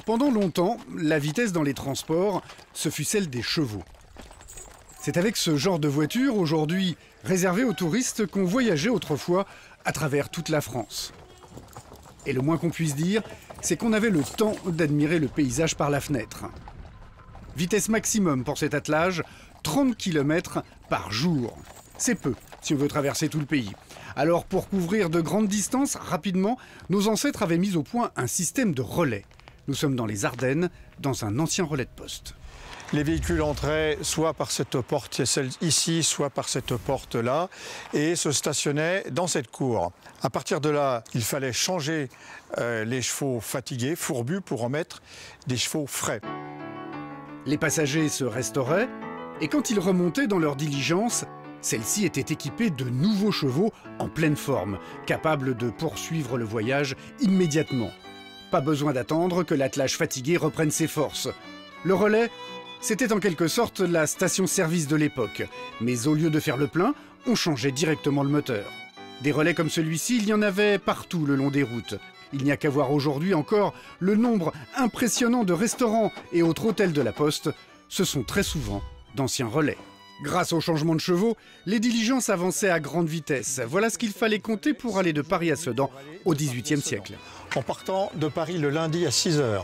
Pendant longtemps, la vitesse dans les transports, ce fut celle des chevaux. C'est avec ce genre de voiture, aujourd'hui réservée aux touristes, qu'on voyageait autrefois à travers toute la France. Et le moins qu'on puisse dire, c'est qu'on avait le temps d'admirer le paysage par la fenêtre. Vitesse maximum pour cet attelage, 30 km par jour. C'est peu si on veut traverser tout le pays. Alors pour couvrir de grandes distances rapidement, nos ancêtres avaient mis au point un système de relais. Nous sommes dans les Ardennes, dans un ancien relais de poste. Les véhicules entraient soit par cette porte ici, soit par cette porte-là, et se stationnaient dans cette cour. À partir de là, il fallait changer les chevaux fatigués, fourbus, pour en mettre des chevaux frais. Les passagers se restauraient, et quand ils remontaient dans leur diligence, celle-ci était équipée de nouveaux chevaux en pleine forme, capables de poursuivre le voyage immédiatement. Pas besoin d'attendre que l'attelage fatigué reprenne ses forces. Le relais, c'était en quelque sorte la station-service de l'époque. Mais au lieu de faire le plein, on changeait directement le moteur. Des relais comme celui-ci, il y en avait partout le long des routes. Il n'y a qu'à voir aujourd'hui encore le nombre impressionnant de restaurants et autres hôtels de la Poste. Ce sont très souvent d'anciens relais. Grâce au changement de chevaux, les diligences avançaient à grande vitesse. Voilà ce qu'il fallait compter pour aller de Paris à Sedan au XVIIIe siècle. En partant de Paris le lundi à 6 h,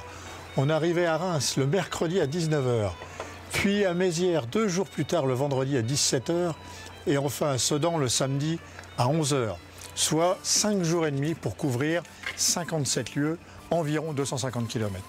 on arrivait à Reims le mercredi à 19 h, puis à Mézières 2 jours plus tard le vendredi à 17 h, et enfin à Sedan le samedi à 11 h, soit 5 jours et demi pour couvrir 57 lieues, environ 250 km.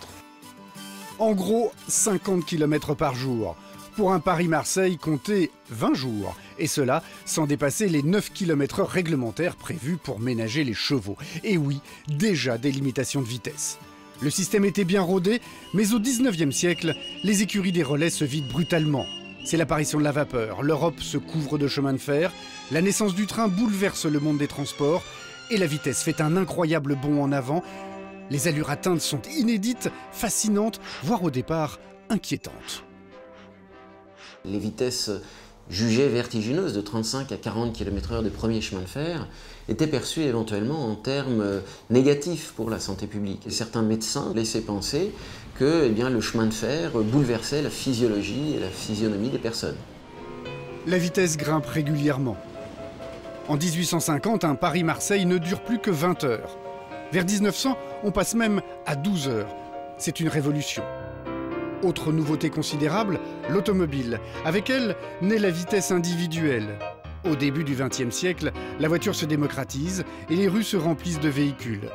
En gros, 50 km par jour. Pour un Paris-Marseille, comptez 20 jours. Et cela sans dépasser les 9 km/h réglementaires prévus pour ménager les chevaux. Et oui, déjà des limitations de vitesse. Le système était bien rodé, mais au XIXe siècle, les écuries des relais se vident brutalement. C'est l'apparition de la vapeur, l'Europe se couvre de chemins de fer, la naissance du train bouleverse le monde des transports, et la vitesse fait un incroyable bond en avant. Les allures atteintes sont inédites, fascinantes, voire au départ inquiétantes. Les vitesses jugées vertigineuses de 35 à 40 km/h de premier chemin de fer étaient perçues éventuellement en termes négatifs pour la santé publique. Et certains médecins laissaient penser que le chemin de fer bouleversait la physiologie et la physionomie des personnes. La vitesse grimpe régulièrement. En 1850, un Paris-Marseille ne dure plus que 20 heures. Vers 1900, on passe même à 12 heures. C'est une révolution. Autre nouveauté considérable, l'automobile. Avec elle, naît la vitesse individuelle. Au début du XXe siècle, la voiture se démocratise et les rues se remplissent de véhicules.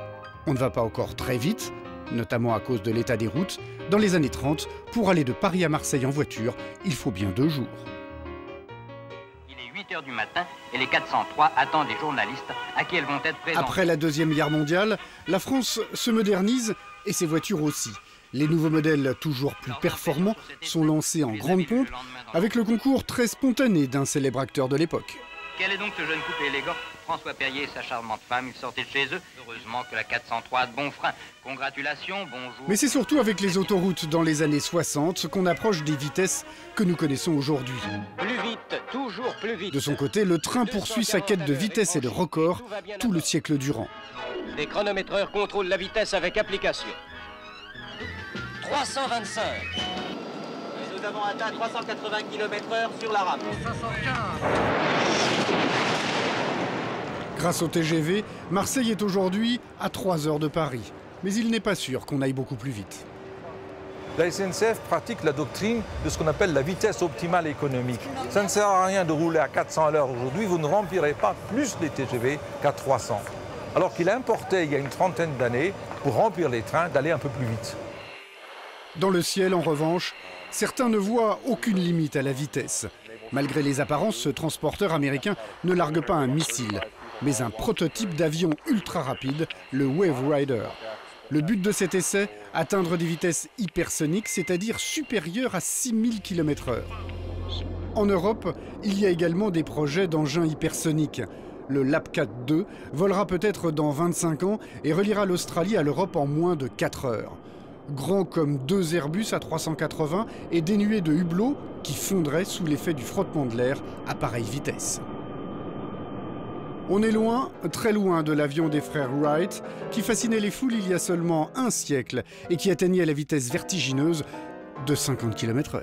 On ne va pas encore très vite, notamment à cause de l'état des routes. Dans les années 30, pour aller de Paris à Marseille en voiture, il faut bien 2 jours. Il est 8 h du matin et les 403 attendent les journalistes à qui elles vont être présentées. Après la Deuxième Guerre mondiale, la France se modernise et ses voitures aussi. Les nouveaux modèles toujours plus performants sont lancés en grande pompe avec le concours très spontané d'un célèbre acteur de l'époque. Quel est donc ce jeune couple élégant? François Perrier et sa charmante femme, ils sortaient de chez eux. Heureusement que la 403 a de bons freins. Congratulations, bonjour. Mais c'est surtout avec les autoroutes dans les années 60 qu'on approche des vitesses que nous connaissons aujourd'hui. Plus vite, toujours plus vite. De son côté, le train poursuit sa quête de vitesse et de record tout le siècle durant. Les chronométreurs contrôlent la vitesse avec application. 325. Nous avons atteint 380 km/h sur la rame. 515. Grâce au TGV, Marseille est aujourd'hui à 3 heures de Paris. Mais il n'est pas sûr qu'on aille beaucoup plus vite. La SNCF pratique la doctrine de ce qu'on appelle la vitesse optimale économique. Ça ne sert à rien de rouler à 400 à l'heure aujourd'hui, vous ne remplirez pas plus les TGV qu'à 300. Alors qu'il importait il y a une trentaine d'années, pour remplir les trains, d'aller un peu plus vite. Dans le ciel, en revanche, certains ne voient aucune limite à la vitesse. Malgré les apparences, ce transporteur américain ne largue pas un missile, mais un prototype d'avion ultra rapide, le Wave Rider. Le but de cet essai, atteindre des vitesses hypersoniques, c'est-à-dire supérieures à 6000 km/h. En Europe, il y a également des projets d'engins hypersoniques. Le LAPCAT 2 volera peut-être dans 25 ans et reliera l'Australie à l'Europe en moins de 4 heures. Grand comme 2 Airbus A380 et dénué de hublots qui fondraient sous l'effet du frottement de l'air à pareille vitesse. On est loin, très loin de l'avion des frères Wright, qui fascinait les foules il y a seulement un siècle et qui atteignait la vitesse vertigineuse de 50 km/h.